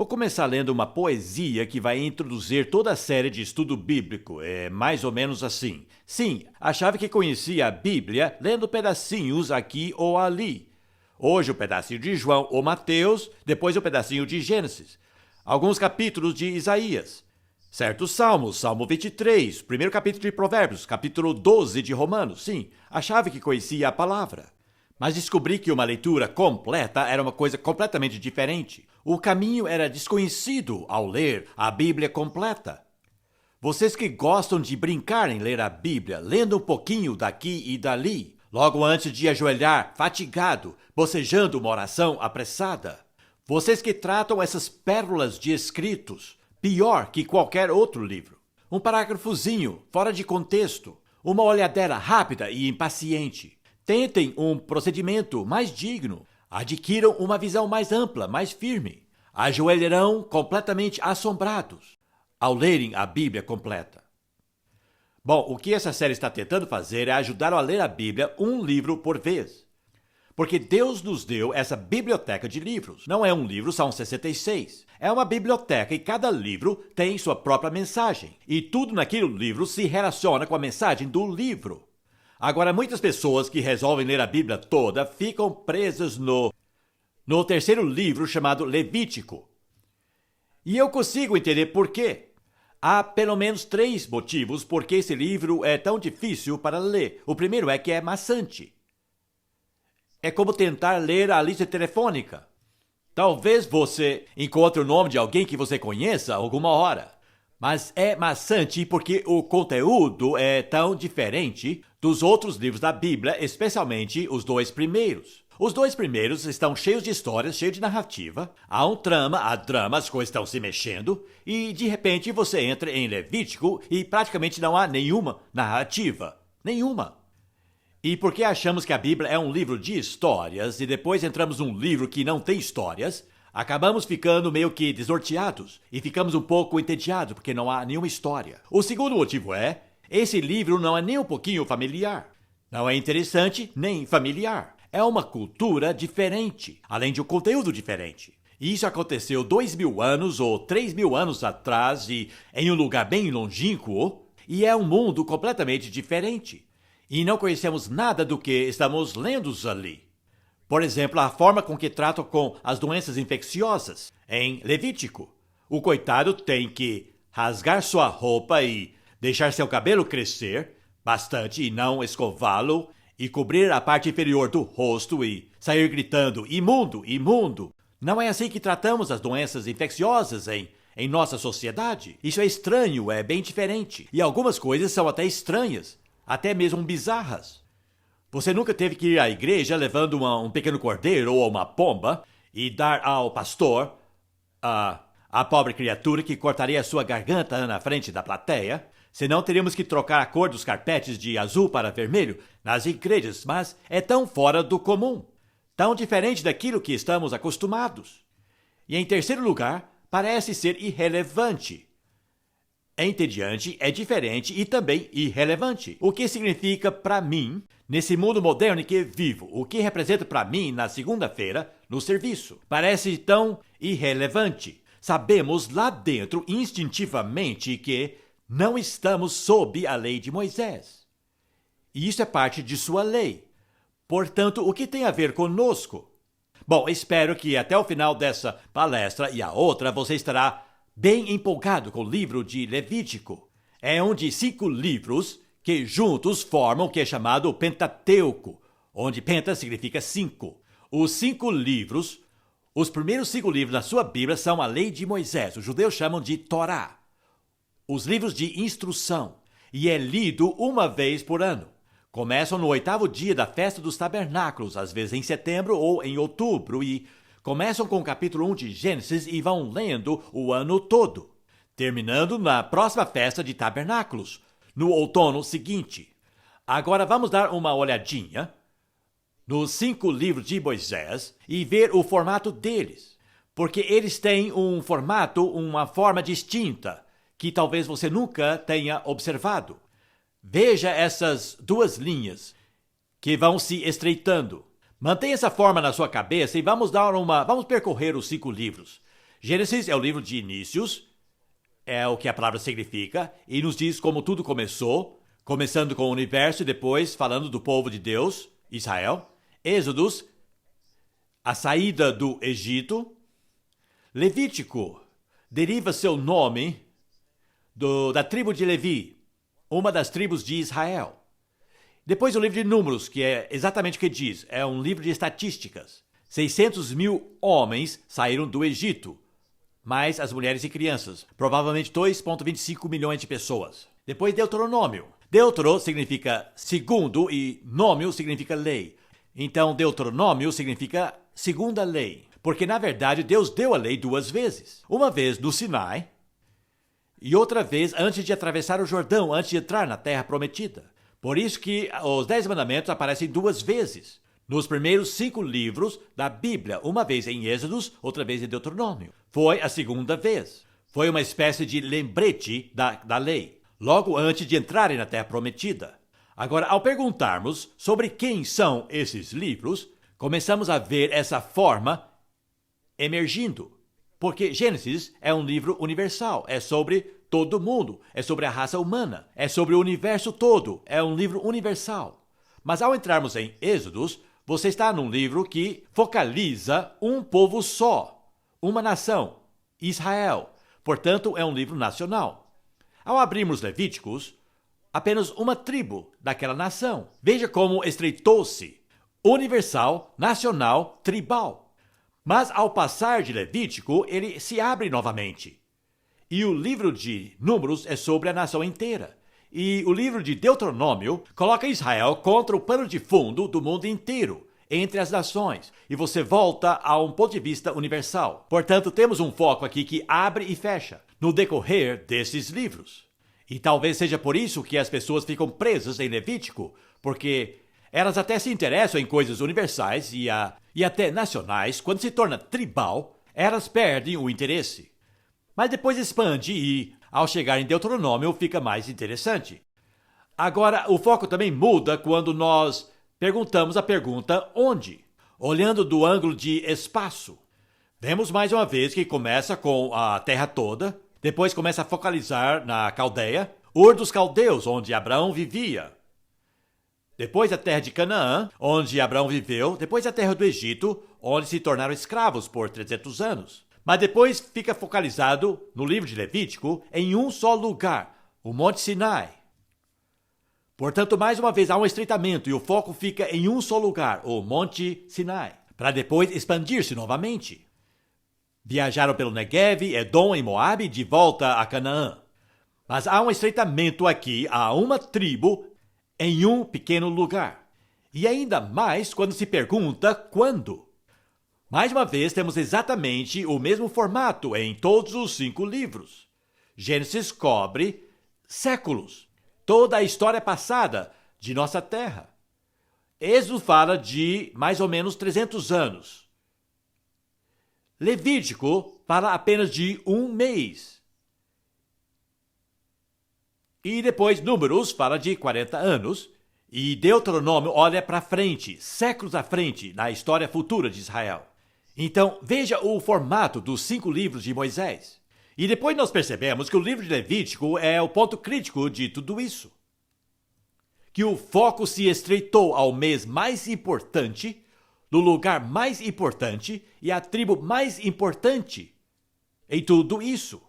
começar lendo uma poesia que vai introduzir toda a série de estudo bíblico. É mais ou menos assim. Sim, achava que conhecia a Bíblia lendo pedacinhos aqui ou ali. Hoje o pedacinho de João ou Mateus, depois o pedacinho de Gênesis. Alguns capítulos de Isaías. Certos salmos, Salmo 23, primeiro capítulo de Provérbios, capítulo 12 de Romanos. Sim, achava que conhecia a palavra. Mas descobri que uma leitura completa era uma coisa completamente diferente. O caminho era desconhecido ao ler a Bíblia completa. Vocês que gostam de brincar em ler a Bíblia, lendo um pouquinho daqui e dali, logo antes de ajoelhar, fatigado, bocejando uma oração apressada. Vocês que tratam essas pérolas de escritos pior que qualquer outro livro. Um parágrafozinho, fora de contexto, uma olhadela rápida e impaciente. Tentem um procedimento mais digno. Adquiram uma visão mais ampla, mais firme. Ajoelharão completamente assombrados ao lerem a Bíblia completa. Bom, o que essa série está tentando fazer é ajudar a ler a Bíblia um livro por vez. Porque Deus nos deu essa biblioteca de livros. Não é um livro, são 66. É uma biblioteca e cada livro tem sua própria mensagem. E tudo naquele livro se relaciona com a mensagem do livro. Agora, muitas pessoas que resolvem ler a Bíblia toda ficam presas no terceiro livro chamado Levítico. E eu consigo entender por quê. Há pelo menos 3 motivos por que esse livro é tão difícil para ler. O primeiro é que é maçante. É como tentar ler a lista telefônica. Talvez você encontre o nome de alguém que você conheça alguma hora. Mas é maçante porque o conteúdo é tão diferente dos outros livros da Bíblia, especialmente os 2 primeiros. Os 2 primeiros estão cheios de histórias, cheios de narrativa. Há drama, as coisas estão se mexendo. E de repente você entra em Levítico e praticamente não há nenhuma narrativa. Nenhuma. E porque achamos que a Bíblia é um livro de histórias e depois entramos num livro que não tem histórias, acabamos ficando meio que desnorteados e ficamos um pouco entediados porque não há nenhuma história. O segundo motivo é, esse livro não é nem um pouquinho familiar. Não é interessante nem familiar. É uma cultura diferente, além de um conteúdo diferente. E isso aconteceu 2.000 anos ou 3.000 anos atrás e em um lugar bem longínquo, e é um mundo completamente diferente. E não conhecemos nada do que estamos lendo ali. Por exemplo, a forma com que tratam com as doenças infecciosas. Em Levítico, o coitado tem que rasgar sua roupa e deixar seu cabelo crescer bastante e não escová-lo, e cobrir a parte inferior do rosto e sair gritando, imundo, imundo. Não é assim que tratamos as doenças infecciosas em nossa sociedade. Isso é estranho, é bem diferente. E algumas coisas são até estranhas. Até mesmo bizarras. Você nunca teve que ir à igreja levando um pequeno cordeiro ou uma pomba e dar ao pastor, a pobre criatura que cortaria a sua garganta na frente da plateia? Senão teríamos que trocar a cor dos carpetes de azul para vermelho nas igrejas, mas é tão fora do comum, tão diferente daquilo que estamos acostumados. E em terceiro lugar, parece ser irrelevante. É entediante, é diferente e também irrelevante. O que significa para mim, nesse mundo moderno em que vivo, o que representa para mim na segunda-feira, no serviço. Parece tão irrelevante. Sabemos lá dentro, instintivamente, que não estamos sob a lei de Moisés. E isso é parte de sua lei. Portanto, o que tem a ver conosco? Bom, espero que até o final dessa palestra e a outra você estará bem empolgado com o livro de Levítico. É um de 5 livros que juntos formam o que é chamado Pentateuco, onde penta significa 5. Os 5 livros, os primeiros 5 livros da sua Bíblia são a lei de Moisés. Os judeus chamam de Torá. Os livros de instrução. E é lido uma vez por ano. Começam no 8º dia da festa dos tabernáculos, às vezes em setembro ou em outubro, e começam com o capítulo 1 de Gênesis e vão lendo o ano todo, terminando na próxima festa de tabernáculos, no outono seguinte. Agora vamos dar uma olhadinha nos 5 livros de Moisés e ver o formato deles, porque eles têm um formato, uma forma distinta, que talvez você nunca tenha observado. Veja essas 2 linhas que vão se estreitando. Mantenha essa forma na sua cabeça e vamos percorrer os 5 livros. Gênesis é o livro de inícios, é o que a palavra significa, e nos diz como tudo começou, começando com o universo e depois falando do povo de Deus, Israel. Êxodos, a saída do Egito. Levítico deriva seu nome da tribo de Levi, uma das tribos de Israel. Depois o livro de Números, que é exatamente o que diz, é um livro de estatísticas. 600 mil homens saíram do Egito, mais as mulheres e crianças, provavelmente 2,25 milhões de pessoas. Depois Deuteronômio. Deutero significa segundo e nômio significa lei. Então Deuteronômio significa segunda lei, porque na verdade Deus deu a lei duas vezes. Uma vez no Sinai e outra vez antes de atravessar o Jordão, antes de entrar na terra prometida. Por isso que os 10 mandamentos aparecem duas vezes. Nos primeiros 5 livros da Bíblia, uma vez em Êxodos, outra vez em Deuteronômio. Foi a segunda vez. Foi uma espécie de lembrete da lei, logo antes de entrarem na terra prometida. Agora, ao perguntarmos sobre quem são esses livros, começamos a ver essa forma emergindo. Porque Gênesis é um livro universal, é sobre todo mundo, é sobre a raça humana, é sobre o universo todo, é um livro universal. Mas ao entrarmos em Êxodos, você está num livro que focaliza um povo só, uma nação, Israel. Portanto, é um livro nacional. Ao abrirmos Levíticos, apenas uma tribo daquela nação. Veja como estreitou-se, universal, nacional, tribal. Mas ao passar de Levítico, ele se abre novamente. E o livro de Números é sobre a nação inteira. E o livro de Deuteronômio coloca Israel contra o pano de fundo do mundo inteiro, entre as nações. E você volta a um ponto de vista universal. Portanto, temos um foco aqui que abre e fecha no decorrer desses livros. E talvez seja por isso que as pessoas ficam presas em Levítico, porque elas até se interessam em coisas universais e até nacionais. Quando se torna tribal, elas perdem o interesse. Mas depois expande e, ao chegar em Deuteronômio, fica mais interessante. Agora, o foco também muda quando nós perguntamos a pergunta onde? Olhando do ângulo de espaço. Vemos mais uma vez que começa com a terra toda, depois começa a focalizar na Caldeia, Ur dos Caldeus, onde Abraão vivia. Depois a terra de Canaã, onde Abraão viveu. Depois a terra do Egito, onde se tornaram escravos por 300 anos. Mas depois fica focalizado, no livro de Levítico, em um só lugar, o Monte Sinai. Portanto, mais uma vez, há um estreitamento e o foco fica em um só lugar, o Monte Sinai, para depois expandir-se novamente. Viajaram pelo Negev, Edom e Moabe de volta a Canaã. Mas há um estreitamento aqui, há uma tribo em um pequeno lugar. E ainda mais quando se pergunta quando. Mais uma vez, temos exatamente o mesmo formato em todos os 5 livros. Gênesis cobre séculos, toda a história passada de nossa terra. Êxodo fala de mais ou menos 300 anos. Levítico fala apenas de um mês. E depois Números fala de 40 anos. E Deuteronômio olha para frente, séculos à frente, na história futura de Israel. Então, veja o formato dos 5 livros de Moisés. E depois nós percebemos que o livro de Levítico é o ponto crítico de tudo isso. Que o foco se estreitou ao mês mais importante, no lugar mais importante e à tribo mais importante em tudo isso.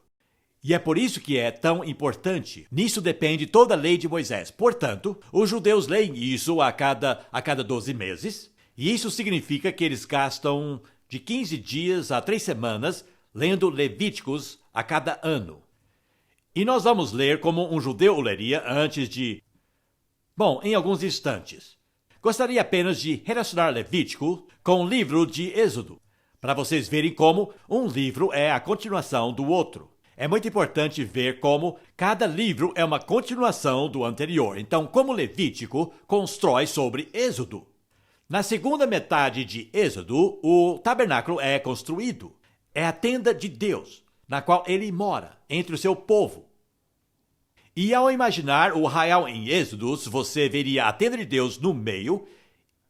E é por isso que é tão importante. Nisso depende toda a lei de Moisés. Portanto, os judeus leem isso a cada 12 meses. E isso significa que eles gastam de 15 dias a 3 semanas lendo Levíticos a cada ano. E nós vamos ler como um judeu o leria antes de... Bom, em alguns instantes. Gostaria apenas de relacionar Levítico com o livro de Êxodo, para vocês verem como um livro é a continuação do outro. É muito importante ver como cada livro é uma continuação do anterior. Então, como Levítico constrói sobre Êxodo. Na segunda metade de Êxodo, o tabernáculo é construído. É a tenda de Deus, na qual ele mora, entre o seu povo. E ao imaginar o arraial em Êxodos, você veria a tenda de Deus no meio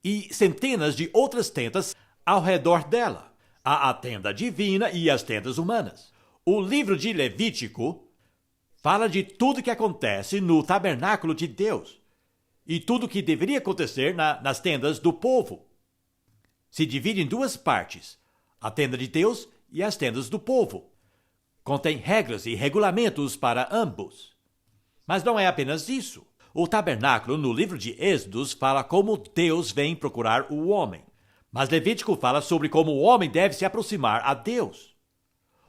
e centenas de outras tendas ao redor dela. Há a tenda divina e as tendas humanas. O livro de Levítico fala de tudo que acontece no tabernáculo de Deus e tudo que deveria acontecer nas tendas do povo. Se divide em duas partes, a tenda de Deus e as tendas do povo. Contém regras e regulamentos para ambos. Mas não é apenas isso. O tabernáculo, no livro de Êxodos, fala como Deus vem procurar o homem. Mas Levítico fala sobre como o homem deve se aproximar a Deus.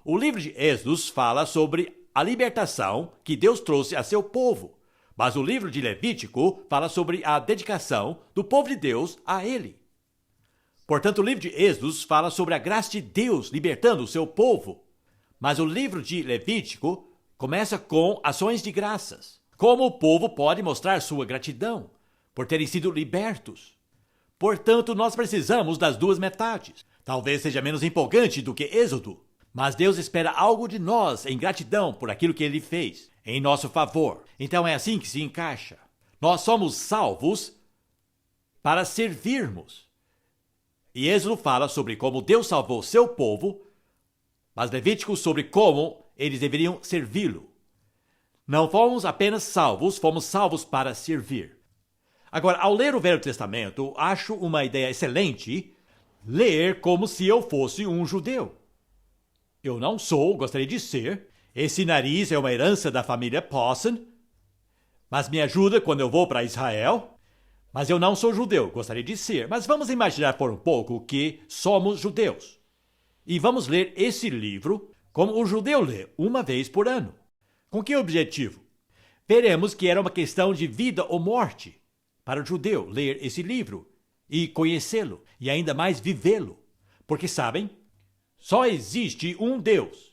O livro de Êxodos fala sobre a libertação que Deus trouxe a seu povo. Mas o livro de Levítico fala sobre a dedicação do povo de Deus a ele. Portanto, o livro de Êxodos fala sobre a graça de Deus libertando o seu povo. Mas o livro de Levítico começa com ações de graças. Como o povo pode mostrar sua gratidão por terem sido libertos. Portanto, nós precisamos das duas metades. Talvez seja menos empolgante do que Êxodo, mas Deus espera algo de nós em gratidão por aquilo que Ele fez em nosso favor. Então é assim que se encaixa. Nós somos salvos para servirmos. E Êxodo fala sobre como Deus salvou seu povo, mas Levítico sobre como eles deveriam servi-lo. Não fomos apenas salvos, fomos salvos para servir. Agora, ao ler o Velho Testamento, acho uma ideia excelente ler como se eu fosse um judeu. Eu não sou, gostaria de ser. Esse nariz é uma herança da família Pawson, mas me ajuda quando eu vou para Israel. Mas eu não sou judeu, gostaria de ser. Mas vamos imaginar por um pouco que somos judeus. E vamos ler esse livro como o judeu lê, uma vez por ano. Com que objetivo? Veremos que era uma questão de vida ou morte para o judeu ler esse livro e conhecê-lo e ainda mais vivê-lo. Porque sabem, só existe um Deus.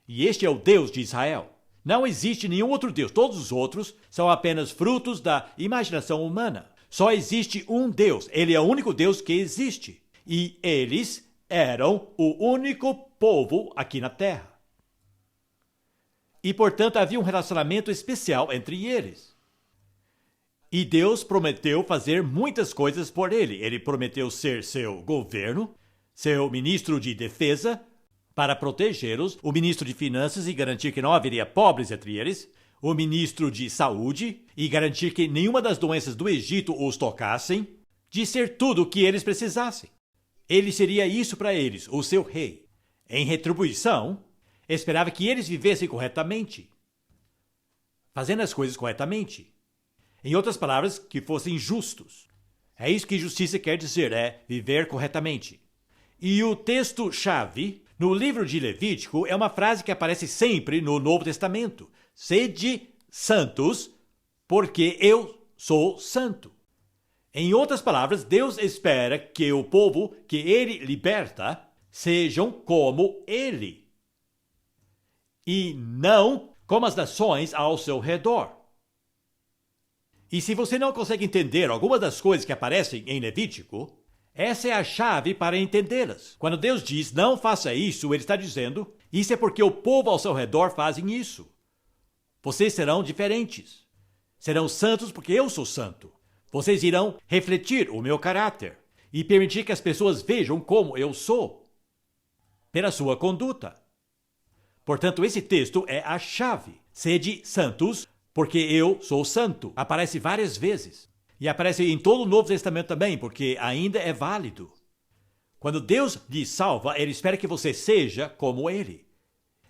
E este é o Deus de Israel. Não existe nenhum outro Deus. Todos os outros são apenas frutos da imaginação humana. Só existe um Deus. Ele é o único Deus que existe. E eles eram o único povo aqui na terra. E, portanto, havia um relacionamento especial entre eles. E Deus prometeu fazer muitas coisas por ele. Ele prometeu ser seu governo, seu ministro de defesa, para protegê-los, o ministro de finanças e garantir que não haveria pobres entre eles, o ministro de saúde e garantir que nenhuma das doenças do Egito os tocassem, de ser tudo o que eles precisassem. Ele seria isso para eles, o seu rei. Em retribuição, esperava que eles vivessem corretamente, fazendo as coisas corretamente. Em outras palavras, que fossem justos. É isso que justiça quer dizer, é viver corretamente. E o texto-chave no livro de Levítico é uma frase que aparece sempre no Novo Testamento. Sede santos, porque eu sou santo. Em outras palavras, Deus espera que o povo que ele liberta sejam como ele. E não como as nações ao seu redor. E se você não consegue entender algumas das coisas que aparecem em Levítico, essa é a chave para entendê-las. Quando Deus diz, não faça isso, Ele está dizendo, isso é porque o povo ao seu redor fazem isso. Vocês serão diferentes. Serão santos porque eu sou santo. Vocês irão refletir o meu caráter e permitir que as pessoas vejam como eu sou, pela sua conduta. Portanto, esse texto é a chave. Sede santos, porque eu sou santo. Aparece várias vezes. E aparece em todo o Novo Testamento também, porque ainda é válido. Quando Deus lhe salva, Ele espera que você seja como Ele.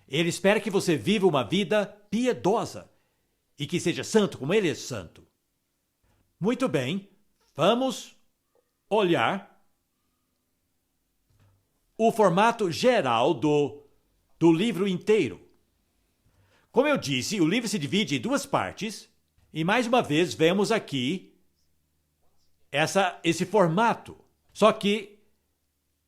Ele espera que você viva uma vida piedosa e que seja santo como Ele é santo. Muito bem, vamos olhar o formato geral do livro inteiro. Como eu disse, o livro se divide em duas partes, e mais uma vez vemos aqui esse formato. Só que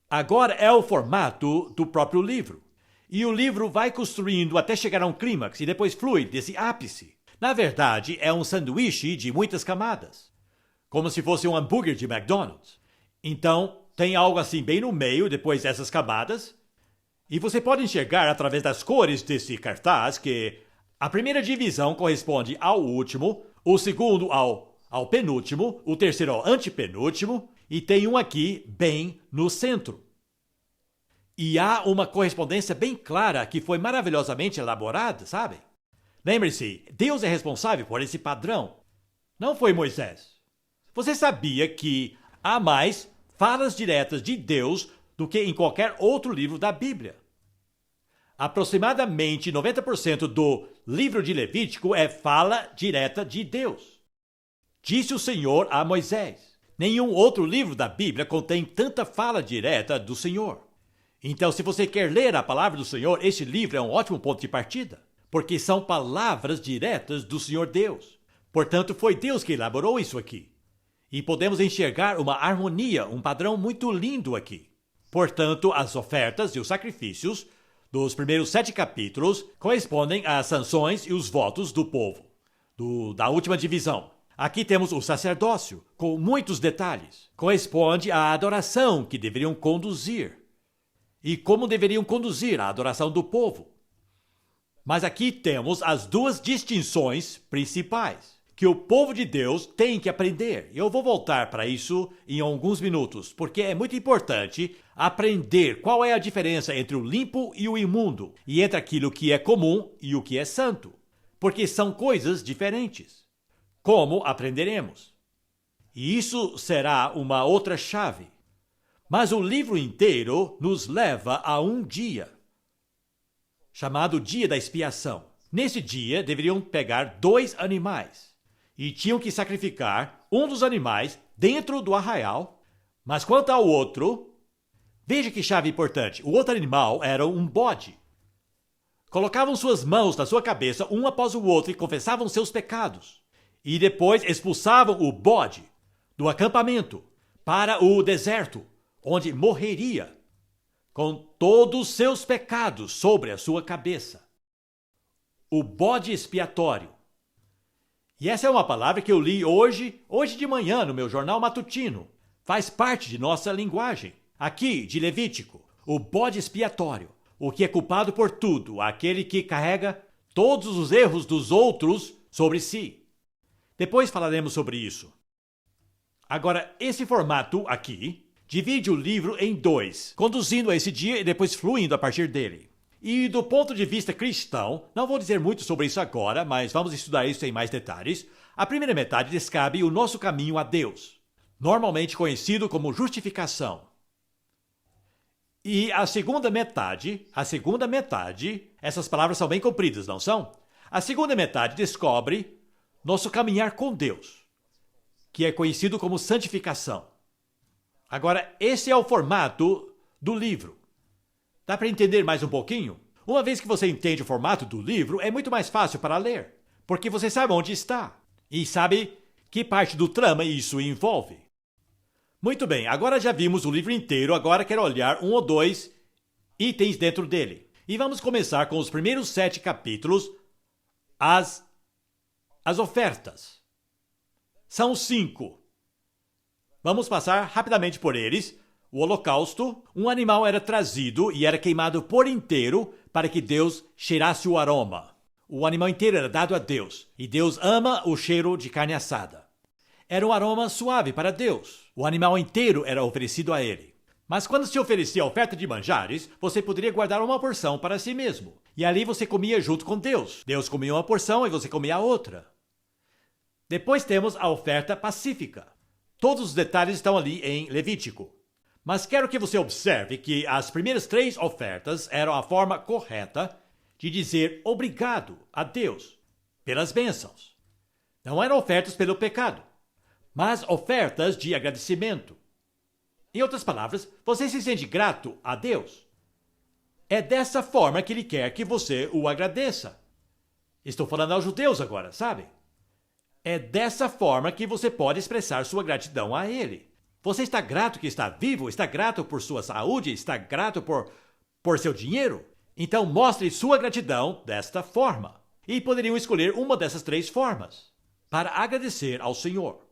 agora é o formato do próprio livro. E o livro vai construindo até chegar a um clímax e depois flui desse ápice. Na verdade, é um sanduíche de muitas camadas, como se fosse um hambúrguer de McDonald's. Então, tem algo assim bem no meio, depois dessas camadas, e você pode enxergar através das cores desse cartaz que a primeira divisão corresponde ao último, o segundo ao penúltimo, o terceiro ao antepenúltimo, e tem um aqui bem no centro. E há uma correspondência bem clara que foi maravilhosamente elaborada, sabe? Lembre-se, Deus é responsável por esse padrão. Não foi Moisés. Você sabia que há mais falas diretas de Deus do que em qualquer outro livro da Bíblia? Aproximadamente 90% do livro de Levítico é fala direta de Deus. Disse o Senhor a Moisés. Nenhum outro livro da Bíblia contém tanta fala direta do Senhor. Então, se você quer ler a palavra do Senhor, este livro é um ótimo ponto de partida, porque são palavras diretas do Senhor Deus. Portanto, foi Deus que elaborou isso aqui. E podemos enxergar uma harmonia, um padrão muito lindo aqui. Portanto, as ofertas e os sacrifícios dos primeiros 7 capítulos correspondem às sanções e os votos do povo, da última divisão. Aqui temos o sacerdócio, com muitos detalhes. Corresponde à adoração que deveriam conduzir. E como deveriam conduzir a adoração do povo. Mas aqui temos as duas distinções principais que o povo de Deus tem que aprender. Eu vou voltar para isso em alguns minutos, porque é muito importante aprender qual é a diferença entre o limpo e o imundo, e entre aquilo que é comum e o que é santo, porque são coisas diferentes. Como aprenderemos? E isso será uma outra chave. Mas o livro inteiro nos leva a um dia, chamado Dia da Expiação. Nesse dia, deveriam pegar 2 animais e tinham que sacrificar um dos animais dentro do arraial. Mas quanto ao outro, veja que chave importante, o outro animal era um bode. Colocavam suas mãos na sua cabeça, um após o outro, e confessavam seus pecados. E depois expulsavam o bode do acampamento para o deserto, onde morreria com todos os seus pecados sobre a sua cabeça. O bode expiatório. E essa é uma palavra que eu li hoje de manhã no meu jornal matutino. Faz parte de nossa linguagem. Aqui, de Levítico, o bode expiatório, o que é culpado por tudo, aquele que carrega todos os erros dos outros sobre si. Depois falaremos sobre isso. Agora, esse formato aqui divide o livro em 2, conduzindo a esse dia e depois fluindo a partir dele. E do ponto de vista cristão, não vou dizer muito sobre isso agora, mas vamos estudar isso em mais detalhes. A primeira metade descreve o nosso caminho a Deus, normalmente conhecido como justificação. E a segunda metade, essas palavras são bem compridas, não são? A segunda metade descobre nosso caminhar com Deus, que é conhecido como santificação. Agora, esse é o formato do livro. Dá para entender mais um pouquinho? Uma vez que você entende o formato do livro, é muito mais fácil para ler, porque você sabe onde está e sabe que parte do trama isso envolve. Muito bem, agora já vimos o livro inteiro, agora quero olhar 1 ou 2 itens dentro dele. E vamos começar com os primeiros 7 capítulos, as ofertas. São 5. Vamos passar rapidamente por eles. O holocausto, um animal era trazido e era queimado por inteiro para que Deus cheirasse o aroma. O animal inteiro era dado a Deus, e Deus ama o cheiro de carne assada. Era um aroma suave para Deus. O animal inteiro era oferecido a ele. Mas quando se oferecia a oferta de manjares, você poderia guardar uma porção para si mesmo. E ali você comia junto com Deus. Deus comia uma porção e você comia a outra. Depois temos a oferta pacífica. Todos os detalhes estão ali em Levítico. Mas quero que você observe que as primeiras 3 ofertas eram a forma correta de dizer obrigado a Deus pelas bênçãos. Não eram ofertas pelo pecado, mas ofertas de agradecimento. Em outras palavras, você se sente grato a Deus. É dessa forma que Ele quer que você o agradeça. Estou falando aos judeus agora, sabe? É dessa forma que você pode expressar sua gratidão a Ele. Você está grato que está vivo? Está grato por sua saúde? Está grato por seu dinheiro? Então mostre sua gratidão desta forma. E poderiam escolher uma dessas 3 formas para agradecer ao Senhor.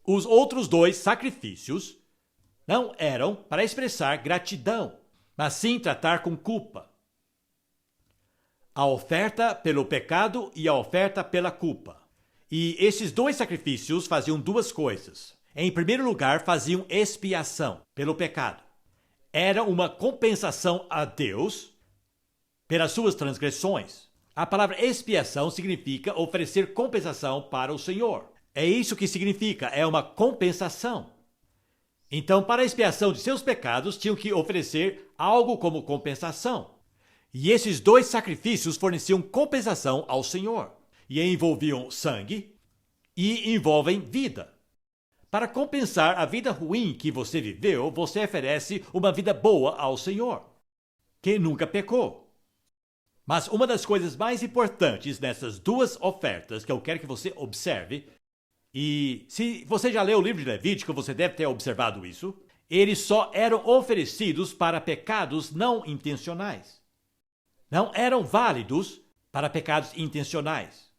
Os outros 2 sacrifícios não eram para expressar gratidão, mas sim tratar com culpa. A oferta pelo pecado e a oferta pela culpa. E esses 2 sacrifícios faziam 2 coisas. Em primeiro lugar, faziam expiação pelo pecado. era uma compensação a Deus pelas suas transgressões. A palavra expiação significa oferecer compensação para o Senhor. É isso que significa, é uma compensação. Então, para a expiação de seus pecados, tinham que oferecer algo como compensação. E esses dois sacrifícios forneciam compensação ao Senhor. E envolviam sangue e envolvem vida. Para compensar a vida ruim que você viveu, você oferece uma vida boa ao Senhor, que nunca pecou. Mas uma das coisas mais importantes nessas duas ofertas que eu quero que você observe, e se você já leu o livro de Levítico, você deve ter observado isso, eles só eram oferecidos para pecados não intencionais. Não eram válidos para pecados intencionais.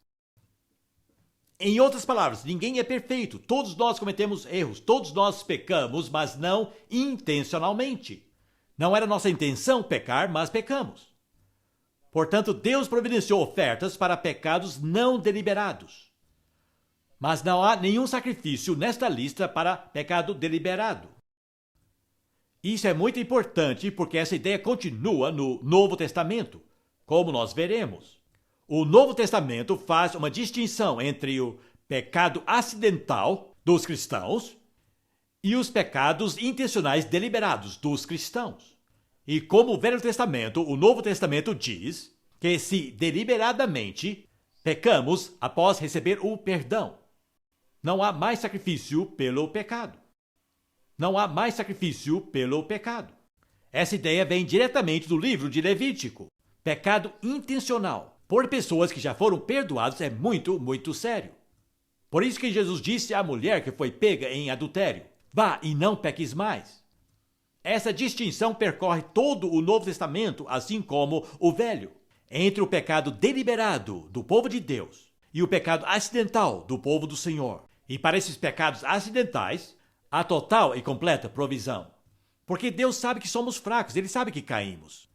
Em outras palavras, ninguém é perfeito. Todos nós cometemos erros, todos nós pecamos, mas não intencionalmente. Não era nossa intenção pecar, mas pecamos. Portanto, Deus providenciou ofertas para pecados não deliberados. Mas não há nenhum sacrifício nesta lista para pecado deliberado. Isso é muito importante porque essa ideia continua no Novo Testamento, como nós veremos. O Novo Testamento faz uma distinção entre o pecado acidental dos cristãos e os pecados intencionais deliberados dos cristãos. E como o Velho Testamento, o Novo Testamento diz que se deliberadamente pecamos após receber o perdão, não há mais sacrifício pelo pecado. Não há mais sacrifício pelo pecado. Essa ideia vem diretamente do livro de Levítico. Pecado intencional por pessoas que já foram perdoados é muito, muito sério. Por isso que Jesus disse à mulher que foi pega em adultério: vá e não peques mais. Essa distinção percorre todo o Novo Testamento, assim como o Velho, entre o pecado deliberado do povo de Deus e o pecado acidental do povo do Senhor. E para esses pecados acidentais, há total e completa provisão. Porque Deus sabe que somos fracos, Ele sabe que caímos.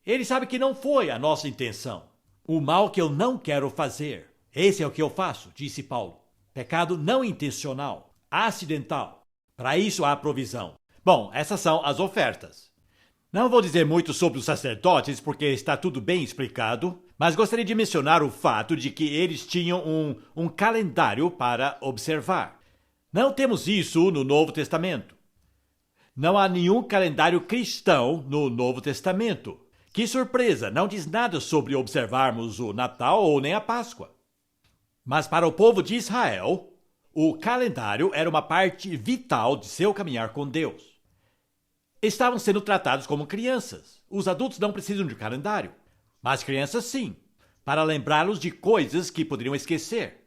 Ele sabe que não foi a nossa intenção. O mal que eu não quero fazer, esse é o que eu faço, disse Paulo. Pecado não intencional, acidental. Para isso há provisão. Bom, essas são as ofertas. Não vou dizer muito sobre os sacerdotes, porque está tudo bem explicado, mas gostaria de mencionar o fato de que eles tinham um calendário para observar. Não temos isso no Novo Testamento. Não há nenhum calendário cristão no Novo Testamento. Que surpresa, não diz nada sobre observarmos o Natal ou nem a Páscoa. Mas para o povo de Israel, o calendário era uma parte vital de seu caminhar com Deus. Estavam sendo tratados como crianças. Os adultos não precisam de calendário, mas crianças sim, para lembrá-los de coisas que poderiam esquecer.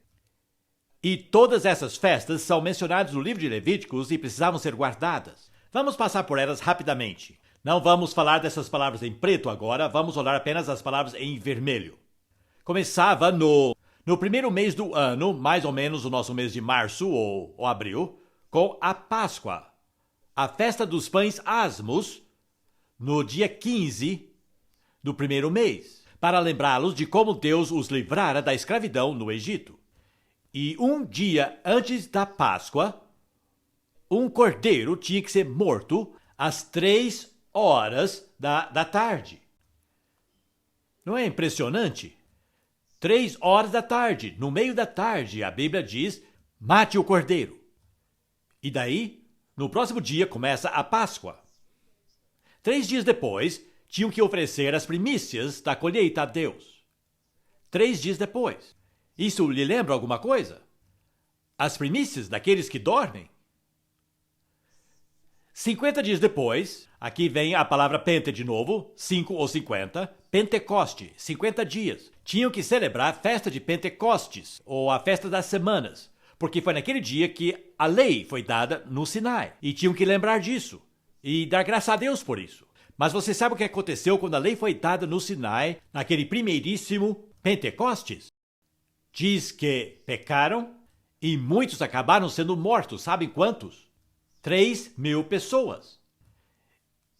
E todas essas festas são mencionadas no livro de Levíticos e precisavam ser guardadas. Vamos passar por elas rapidamente. Não vamos falar dessas palavras em preto agora, vamos olhar apenas as palavras em vermelho. Começava no primeiro mês do ano, mais ou menos o nosso mês de março ou abril, com a Páscoa. A festa dos pães asmos, no dia 15 do primeiro mês, para lembrá-los de como Deus os livrara da escravidão no Egito. E um dia antes da Páscoa, um cordeiro tinha que ser morto às 3 horas da tarde. Não é impressionante? 3 horas da tarde, no meio da tarde, a Bíblia diz, mate o cordeiro. E daí, no próximo dia, começa a Páscoa. 3 dias depois, tinham que oferecer as primícias da colheita a Deus. 3 dias depois. Isso lhe lembra alguma coisa? As primícias daqueles que dormem? 50 dias depois, aqui vem a palavra Pente de novo, 5 ou 50, Pentecoste, 50 dias. Tinham que celebrar a festa de Pentecostes, ou a festa das semanas, porque foi naquele dia que a lei foi dada no Sinai. E tinham que lembrar disso, e dar graças a Deus por isso. Mas você sabe o que aconteceu quando a lei foi dada no Sinai, naquele primeiríssimo Pentecostes? Diz que pecaram e muitos acabaram sendo mortos, sabem quantos? 3.000 pessoas.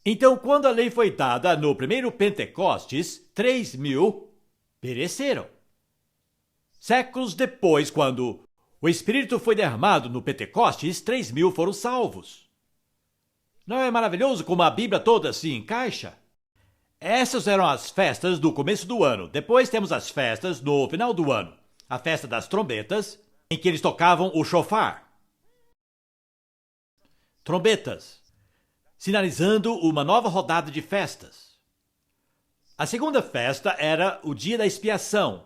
Então, quando a lei foi dada no primeiro Pentecostes, 3.000 pereceram. Séculos depois, quando o Espírito foi derramado no Pentecostes, 3.000 foram salvos. Não é maravilhoso como a Bíblia toda se encaixa? Essas eram as festas do começo do ano. Depois temos as festas no final do ano. A festa das trombetas, em que eles tocavam o shofar. Trombetas, sinalizando uma nova rodada de festas. A segunda festa era o dia da expiação.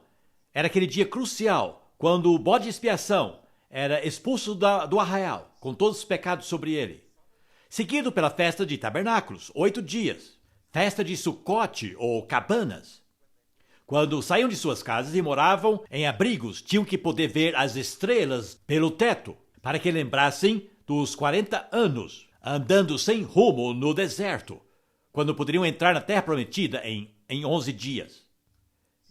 Era aquele dia crucial, quando o bode de expiação era expulso do arraial, com todos os pecados sobre ele. Seguido pela festa de tabernáculos, 8 dias. Festa de Sucote ou cabanas. Quando saíam de suas casas e moravam em abrigos, tinham que poder ver as estrelas pelo teto, para que lembrassem dos 40 anos andando sem rumo no deserto, quando poderiam entrar na Terra Prometida em 11 dias.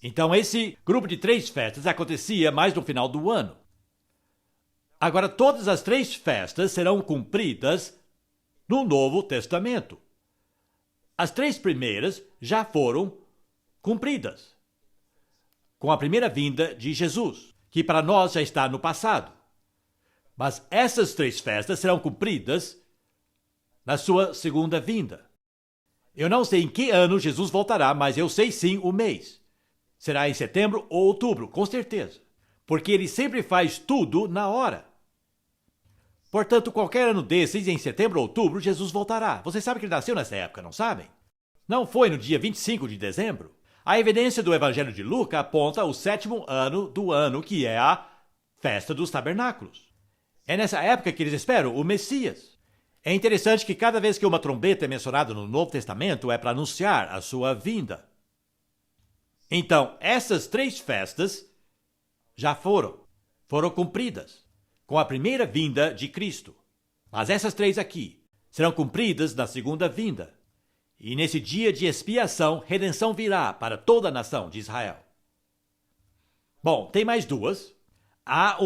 Então esse grupo de 3 festas acontecia mais no final do ano. Agora todas as 3 festas serão cumpridas no Novo Testamento. As 3 primeiras já foram cumpridas com a primeira vinda de Jesus, que para nós já está no passado. Mas essas 3 festas serão cumpridas na sua segunda vinda. Eu não sei em que ano Jesus voltará, mas eu sei sim o mês. Será em setembro ou outubro, com certeza. Porque ele sempre faz tudo na hora. Portanto, qualquer ano desses, em setembro ou outubro, Jesus voltará. Você sabe que ele nasceu nessa época, não sabem? Não foi no dia 25 de dezembro? A evidência do Evangelho de Lucas aponta o 7º ano do ano, que é a Festa dos Tabernáculos. É nessa época que eles esperam o Messias. É interessante que cada vez que uma trombeta é mencionada no Novo Testamento é para anunciar a sua vinda. Então, essas 3 festas já foram cumpridas com a primeira vinda de Cristo. Mas essas 3 aqui serão cumpridas na segunda vinda. E nesse dia de expiação, redenção virá para toda a nação de Israel. Bom, tem mais 2. Há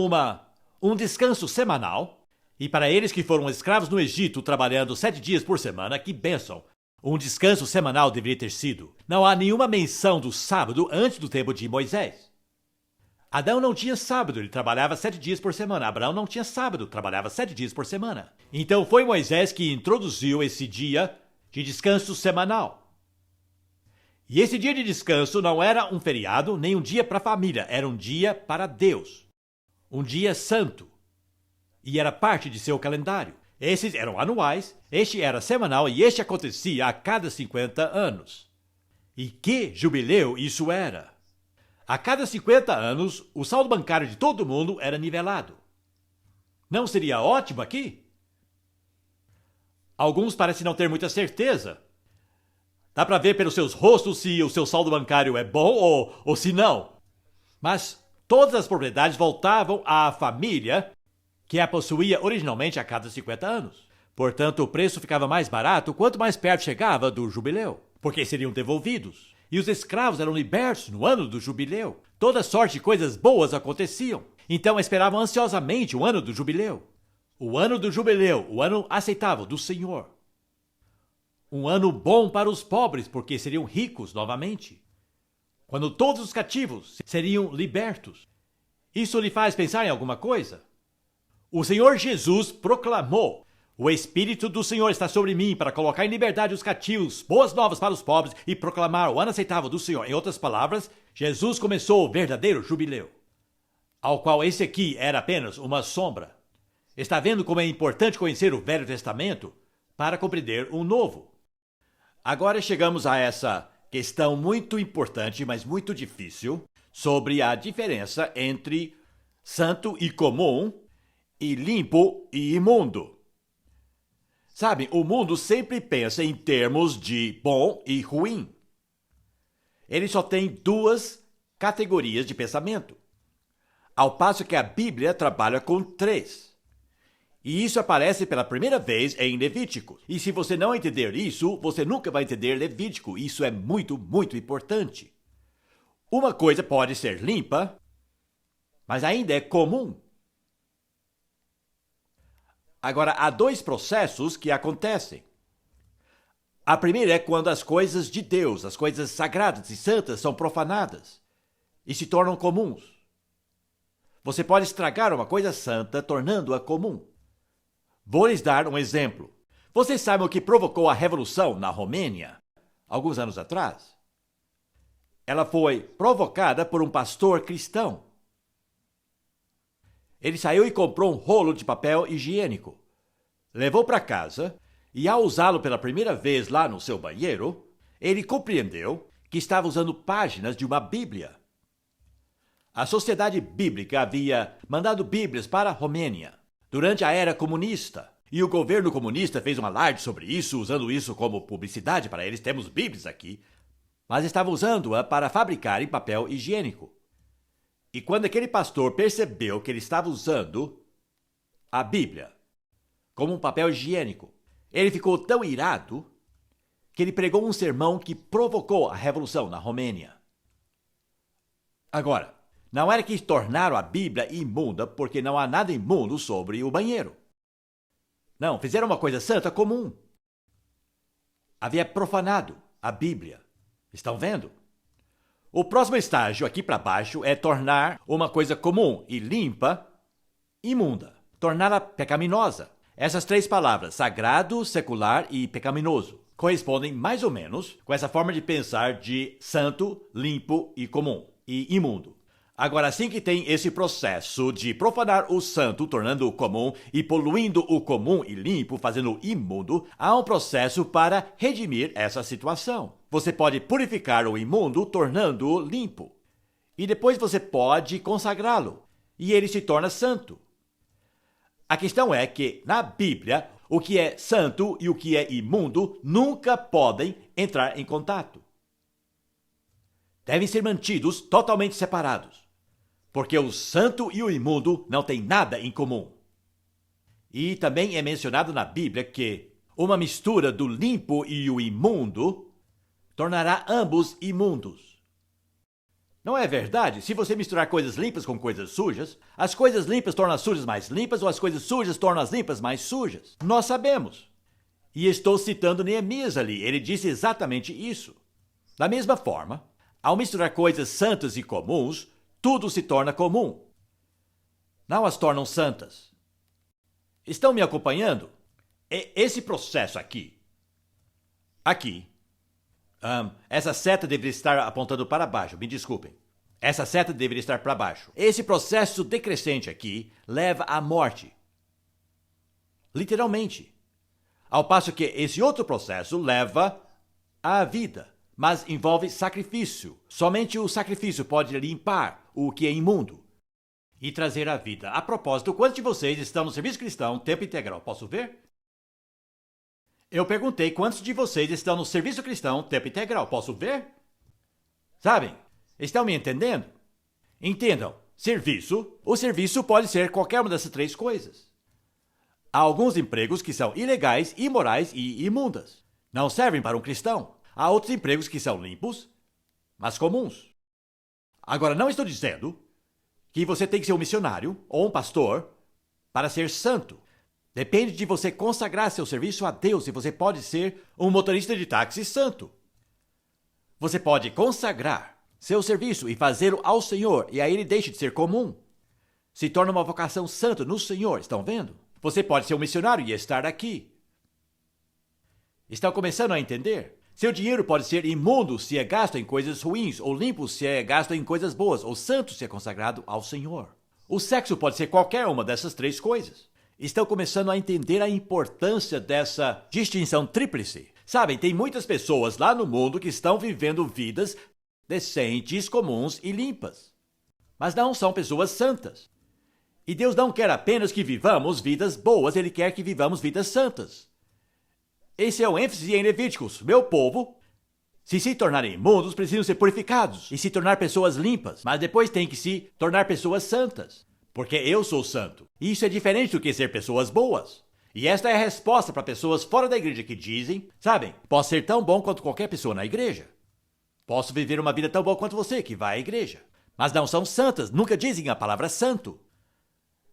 um descanso semanal. E para eles que foram escravos no Egito, trabalhando 7 dias por semana, que bênção! Um descanso semanal deveria ter sido. Não há nenhuma menção do sábado antes do tempo de Moisés. Adão não tinha sábado, ele trabalhava 7 dias por semana. Abraão não tinha sábado, trabalhava 7 dias por semana. Então foi Moisés que introduziu esse dia de descanso semanal. E esse dia de descanso não era um feriado, nem um dia para a família, era um dia para Deus. Um dia santo. E era parte de seu calendário. Esses eram anuais, este era semanal e este acontecia a cada 50 anos. E que jubileu isso era! A cada 50 anos, o saldo bancário de todo mundo era nivelado. Não seria ótimo aqui? Alguns parecem não ter muita certeza. Dá para ver pelos seus rostos se o seu saldo bancário é bom ou se não. Mas todas as propriedades voltavam à família que a possuía originalmente a cada 50 anos. Portanto, o preço ficava mais barato quanto mais perto chegava do jubileu, porque seriam devolvidos. E os escravos eram libertos no ano do jubileu. Toda sorte de coisas boas aconteciam. Então esperavam ansiosamente o ano do jubileu. O ano do jubileu, o ano aceitável do Senhor. Um ano bom para os pobres, porque seriam ricos novamente. Quando todos os cativos seriam libertos. Isso lhe faz pensar em alguma coisa? O Senhor Jesus proclamou: o Espírito do Senhor está sobre mim para colocar em liberdade os cativos, boas novas para os pobres e proclamar o ano aceitável do Senhor. Em outras palavras, Jesus começou o verdadeiro jubileu, ao qual esse aqui era apenas uma sombra. Está vendo como é importante conhecer o Velho Testamento para compreender o Novo? Agora chegamos a essa questão muito importante, mas muito difícil, sobre a diferença entre santo e comum e limpo e imundo. Sabe, o mundo sempre pensa em termos de bom e ruim. Ele só tem 2 categorias de pensamento, ao passo que a Bíblia trabalha com 3. E isso aparece pela primeira vez em Levítico. E se você não entender isso, você nunca vai entender Levítico. Isso é muito, muito importante. Uma coisa pode ser limpa, mas ainda é comum. Agora, há 2 processos que acontecem. A primeira é quando as coisas de Deus, as coisas sagradas e santas, são profanadas e se tornam comuns. Você pode estragar uma coisa santa tornando-a comum. Vou lhes dar um exemplo. Vocês sabem o que provocou a revolução na Romênia, alguns anos atrás? Ela foi provocada por um pastor cristão. Ele saiu e comprou um rolo de papel higiênico, levou para casa e, ao usá-lo pela primeira vez lá no seu banheiro, ele compreendeu que estava usando páginas de uma Bíblia. A Sociedade Bíblica havia mandado Bíblias para a Romênia durante a era comunista, e o governo comunista fez um alarde sobre isso, usando isso como publicidade para eles. Temos Bíblias aqui, mas estava usando-a para fabricarem papel higiênico. E quando aquele pastor percebeu que ele estava usando a Bíblia como um papel higiênico, ele ficou tão irado que ele pregou um sermão que provocou a revolução na Romênia. Agora, não era que tornaram a Bíblia imunda porque não há nada imundo sobre o banheiro. Não, fizeram uma coisa santa comum. Havia profanado a Bíblia. Estão vendo? O próximo estágio aqui para baixo é tornar uma coisa comum e limpa imunda. Torná-la pecaminosa. Essas três palavras, sagrado, secular e pecaminoso, correspondem mais ou menos com essa forma de pensar de santo, limpo e comum e imundo. Agora, assim que tem esse processo de profanar o santo, tornando-o comum, e poluindo o comum e limpo, fazendo-o imundo, há um processo para redimir essa situação. Você pode purificar o imundo, tornando-o limpo. E depois você pode consagrá-lo, e ele se torna santo. A questão é que, na Bíblia, o que é santo e o que é imundo nunca podem entrar em contato. Devem ser mantidos totalmente separados. Porque o santo e o imundo não têm nada em comum. E também é mencionado na Bíblia que uma mistura do limpo e o imundo tornará ambos imundos. Não é verdade? Se você misturar coisas limpas com coisas sujas, as coisas limpas tornam as sujas mais limpas ou as coisas sujas tornam as limpas mais sujas. Nós sabemos. E estou citando Neemias ali, ele disse exatamente isso. Da mesma forma, ao misturar coisas santas e comuns, tudo se torna comum. Não as tornam santas. Estão me acompanhando? É esse processo aqui. Essa seta deveria estar apontando para baixo, me desculpem. Essa seta deveria estar para baixo. Esse processo decrescente aqui leva à morte. Literalmente. Ao passo que esse outro processo leva à vida. Mas envolve sacrifício. Somente o sacrifício pode limpar o que é imundo e trazer a vida. A propósito, quantos de vocês estão no serviço cristão tempo integral? Posso ver? Eu perguntei quantos de vocês estão no serviço cristão tempo integral. Posso ver? Sabem? Estão me entendendo? Entendam. Serviço. O serviço pode ser qualquer uma dessas três coisas. Há alguns empregos que são ilegais, imorais e imundas. Não servem para um cristão. Há outros empregos que são limpos, mas comuns. Agora, não estou dizendo que você tem que ser um missionário ou um pastor para ser santo. Depende de você consagrar seu serviço a Deus e você pode ser um motorista de táxi santo. Você pode consagrar seu serviço e fazê-lo ao Senhor e aí ele deixa de ser comum. Se torna uma vocação santa no Senhor, estão vendo? Você pode ser um missionário e estar aqui. Estão começando a entender? Seu dinheiro pode ser imundo se é gasto em coisas ruins, ou limpo se é gasto em coisas boas, ou santo se é consagrado ao Senhor. O sexo pode ser qualquer uma dessas três coisas. Estão começando a entender a importância dessa distinção tríplice. Sabem, tem muitas pessoas lá no mundo que estão vivendo vidas decentes, comuns e limpas. Mas não são pessoas santas. E Deus não quer apenas que vivamos vidas boas, Ele quer que vivamos vidas santas. Esse é o ênfase em Levíticos. Meu povo, se tornarem imundos, precisam ser purificados e se tornar pessoas limpas. Mas depois tem que se tornar pessoas santas. Porque eu sou santo. E isso é diferente do que ser pessoas boas. E esta é a resposta para pessoas fora da igreja que dizem, sabem, posso ser tão bom quanto qualquer pessoa na igreja. Posso viver uma vida tão boa quanto você que vai à igreja. Mas não são santas, nunca dizem a palavra santo.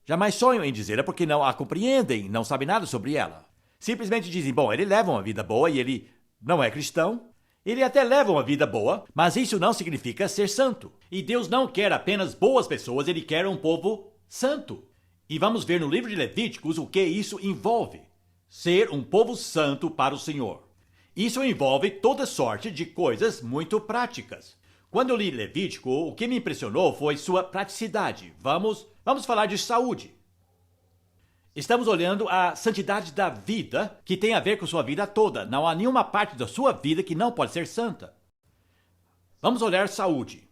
Jamais sonham em dizê-la porque não a compreendem, não sabem nada sobre ela. Simplesmente dizem, bom, ele leva uma vida boa e ele não é cristão. Ele até leva uma vida boa, mas isso não significa ser santo. E Deus não quer apenas boas pessoas, Ele quer um povo santo. E vamos ver no livro de Levíticos o que isso envolve. ser um povo santo para o Senhor. Isso envolve toda sorte de coisas muito práticas. Quando eu li Levítico, o que me impressionou foi sua praticidade. Vamos falar de saúde. Estamos olhando a santidade da vida, que tem a ver com sua vida toda. Não há nenhuma parte da sua vida que não pode ser santa. Vamos olhar saúde.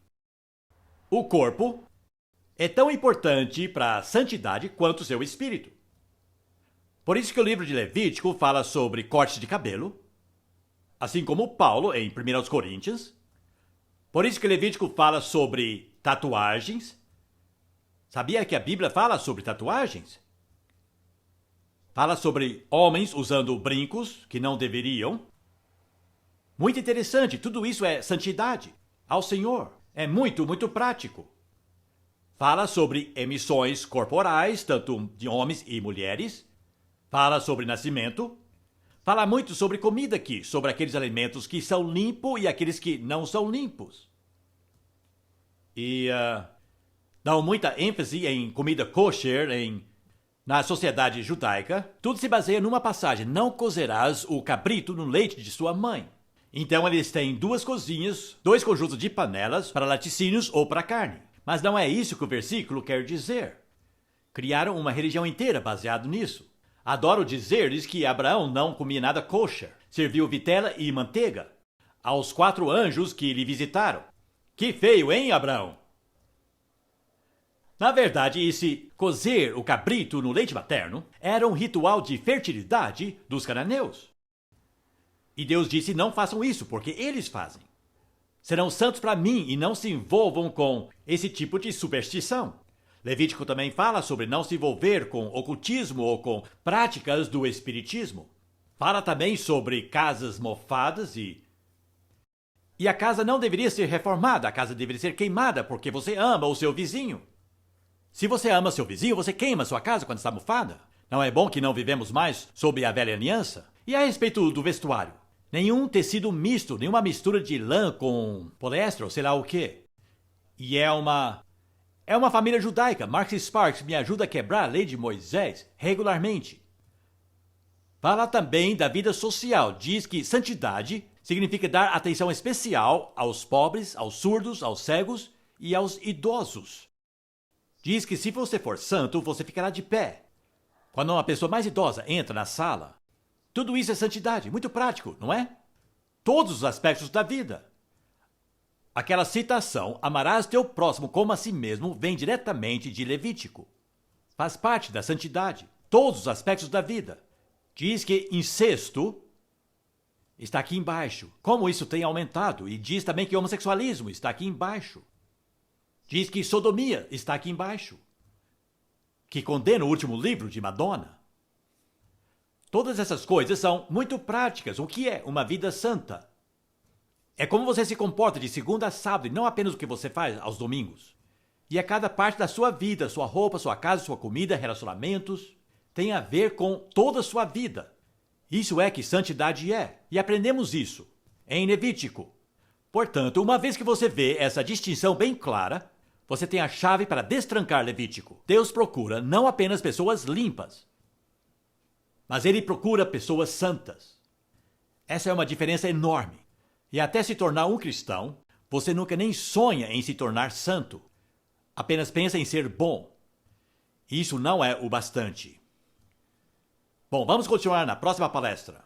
O corpo é tão importante para a santidade quanto o seu espírito. Por isso que o livro de Levítico fala sobre corte de cabelo, assim como Paulo em 1 Coríntios. Por isso que Levítico fala sobre tatuagens. Sabia que a Bíblia fala sobre tatuagens? Fala sobre homens usando brincos que não deveriam. Muito interessante, tudo isso é santidade ao Senhor. É muito, muito prático. Fala sobre emissões corporais, tanto de homens e mulheres. Fala sobre nascimento. Fala muito sobre comida aqui, sobre aqueles alimentos que são limpos e aqueles que não são limpos. E dão muita ênfase em comida kosher, na sociedade judaica. Tudo se baseia numa passagem: não cozerás o cabrito no leite de sua mãe. Então eles têm 2 cozinhas, 2 conjuntos de panelas para laticínios ou para carne. Mas não é isso que o versículo quer dizer. Criaram uma religião inteira baseada nisso. Adoro dizer-lhes que Abraão não comia nada kosher. Serviu vitela e manteiga aos 4 anjos que lhe visitaram. Que feio, hein, Abraão? Na verdade, esse cozer o cabrito no leite materno era um ritual de fertilidade dos cananeus. E Deus disse: não façam isso, porque eles fazem. Serão santos para mim e não se envolvam com esse tipo de superstição. Levítico também fala sobre não se envolver com ocultismo ou com práticas do espiritismo. Fala também sobre casas mofadas e a casa não deveria ser reformada, a casa deveria ser queimada porque você ama o seu vizinho. Se você ama seu vizinho, você queima sua casa quando está mofada. Não é bom que não vivemos mais sob a velha aliança? E a respeito do vestuário? Nenhum tecido misto, nenhuma mistura de lã com poliéster ou sei lá o quê. E é uma família judaica. Mark Sparks me ajuda a quebrar a lei de Moisés regularmente. Fala também da vida social. Diz que santidade significa dar atenção especial aos pobres, aos surdos, aos cegos e aos idosos. Diz que se você for santo, você ficará de pé. Quando uma pessoa mais idosa entra na sala, tudo isso é santidade, muito prático, não é? Todos os aspectos da vida. Aquela citação, amarás teu próximo como a si mesmo, vem diretamente de Levítico. Faz parte da santidade, todos os aspectos da vida. Diz que incesto está aqui embaixo. Como isso tem aumentado. E diz também que homossexualismo está aqui embaixo. Diz que sodomia está aqui embaixo. Que condena o último livro de Madonna. Todas essas coisas são muito práticas. O que é uma vida santa? É como você se comporta de segunda a sábado e não apenas o que você faz aos domingos. E a cada parte da sua vida, sua roupa, sua casa, sua comida, relacionamentos, tem a ver com toda a sua vida. Isso é que santidade é. E aprendemos isso em Levítico. Portanto, uma vez que você vê essa distinção bem clara, você tem a chave para destrancar Levítico. Deus procura não apenas pessoas limpas, mas Ele procura pessoas santas. Essa é uma diferença enorme. E até se tornar um cristão, você nunca nem sonha em se tornar santo. Apenas pensa em ser bom. Isso não é o bastante. Bom, vamos continuar na próxima palestra.